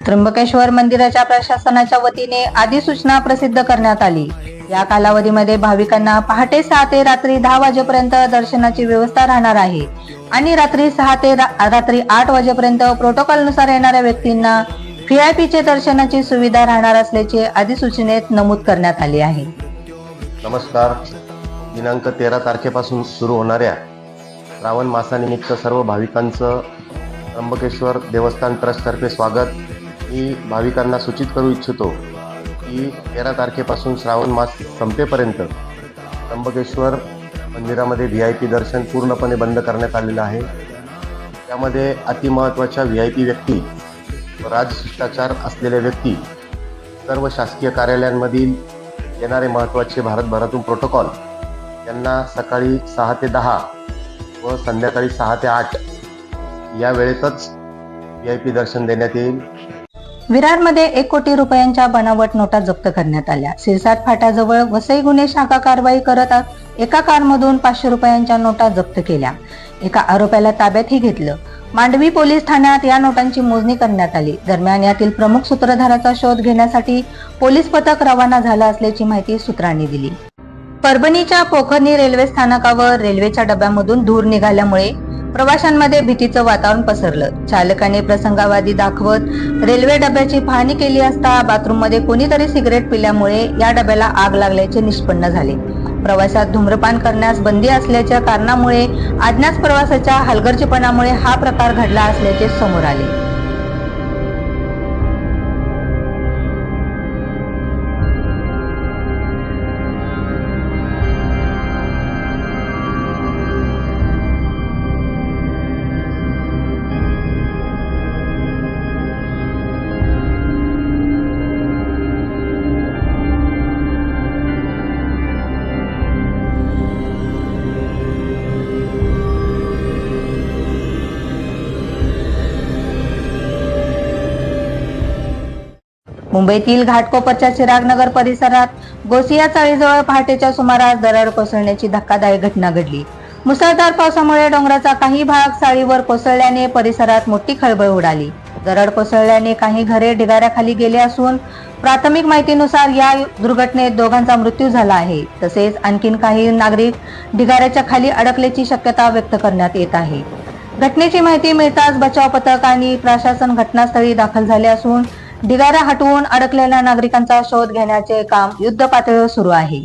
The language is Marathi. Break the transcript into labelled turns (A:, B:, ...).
A: त्र्यंबकेश्वर मंदिराच्या प्रशासनाच्या वतीने अधिसूचना प्रसिद्ध करण्यात आली। या कालावधीमध्ये भाविकांना पहाटे 6 ते रात्री 10 वाजेपर्यंत दर्शनाची व्यवस्था राहणार आहे आणि रात्री 6 ते रात्री 8 वाजेपर्यंत प्रोटोकॉलनुसार येणाऱ्या व्यक्तींना व्हीआयपीचे दर्शनाची सुविधा राहणार असल्याचे अधिसूचनेत नमूद करण्यात आले आहे।
B: नमस्कार। दिनांक 13 तारखेपासून सुरू होणाऱ्या श्रावण मासानिमित्त सर्व भाविकांचं त्र्यंबकेश्वर देवस्थान ट्रस्टतर्फे स्वागत। मी भाविकांना सूचित करू इच्छितो की 13 तारखेपासून श्रावण मास संपेपर्यंत त्र्यंबकेश्वर मंदिरामध्ये व्हीआयपी दर्शन पूर्णपणे बंद करण्यात आलेलं आहे। त्यामध्ये अतिमहत्त्वाच्या व्हीआयपी व्यक्ती व राजशिष्टाचार असलेले व्यक्ती, सर्व शासकीय कार्यालयांमधील येणारे महत्त्वाचे भारतभरातून प्रोटोकॉल यांना सकाळी 6 ते 10 व संध्याकाळी 6 ते 8 या वेळेतच व्हीआयपी दर्शन देण्यात येईल।
A: विरारमध्ये 1 कोटी रुपयांच्या बनावट नोटा जप्त करण्यात आल्या। सिरसाट फाट्याजवळ वसई गुन्हे शाखा कारवाई करत एका कारमधून 500 रुपयांच्या नोटा जप्त केल्या। एका आरोपीला ताब्यातही घेतलं। मांडवी पोलीस ठाण्यात या नोटांची मोजणी करण्यात आली। दरम्यान यातील प्रमुख सूत्रधाराचा शोध घेण्यासाठी पोलीस पथक रवाना झालं असल्याची माहिती सूत्रांनी दिली। परभणीच्या पोखर्णी रेल्वे स्थानकावर रेल्वेच्या डब्यामधून धूर निघाल्यामुळे प्रवाशांमध्ये भीतीचं वातावरण पसरलं। चालकाने प्रसंगावादी दाखवत रेल्वे डब्याची पाहणी केली असता बाथरूममध्ये कोणीतरी सिगरेट पिल्यामुळे या डब्याला आग लागल्याचे निष्पन्न झाले। प्रवासात धूम्रपान करण्यास बंदी असल्याच्या कारणामुळे अज्ञात प्रवासाच्या हलगर्जीपणामुळे हा प्रकार घडला असल्याचे समोर आले। मुंबईतील घाटकोपरच्या चिरागनगर परिसरात गोसिया चाळीजवळ पहाटेच्या सुमारास दरड कोसळण्याची धक्कादायक घटना घडली। मुसळधार पावसामुळे डोंगराचा काही भाग चाळीवर कोसळल्याने परिसरात मोठी खळबळ उडाली। दरड कोसळल्याने काही घरे ढिगाऱ्याखाली गेले असून प्राथमिक माहितीनुसार या दुर्घटनेत दोघांचा मृत्यू झाला आहे। तसेच आणखीन काही नागरिक ढिगाऱ्याच्या खाली अडकल्याची शक्यता व्यक्त करण्यात येत आहे। घटनेची माहिती मिळताच बचाव पथक आणि प्रशासन घटनास्थळी दाखल झाले असून ढिगारा हटवून अडकलेल्या नागरिकांचा शोध घेण्याचे काम युद्धपातळीवर सुरू आहे।